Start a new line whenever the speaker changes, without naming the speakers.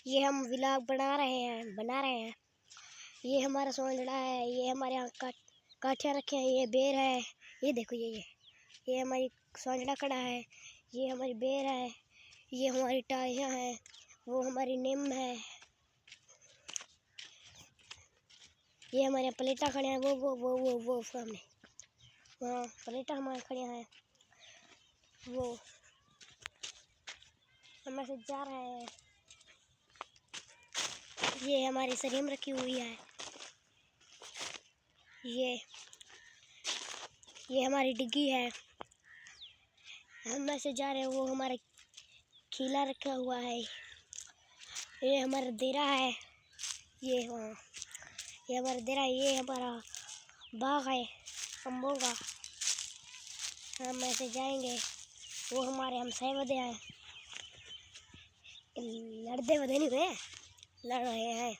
ये हम व्लॉग बना रहे हैं। ये हमारा सोंदड़ा है, ये हमारे यहाँ काठिया रखे हैं, ये बेर है, ये देखो ये हमारी सोंदड़ा कड़ा है, ये हमारी बेर है, ये हमारी टाहियाँ है, वो हमारी नीम है, ये हमारे प्लेटा खड़े हैं, वो सामने वहाँ प्लेटा हमारे खड़े हैं, वो हम ऐसे जा रहे हैं। ये हमारी सरीम रखी हुई है, ये हमारी डिग्गी है, हम ऐसे जा रहे हैं। वो हमारा खीला रखा हुआ है, ये हमारा देरा है, ये हमारा देरा, ये हमारा बाग है अम्बों का। हम ऐसे जाएंगे, वो हमारे हम सह वधे हैं, लड़ते वधे नहीं हुए, लड़ रहे हैं।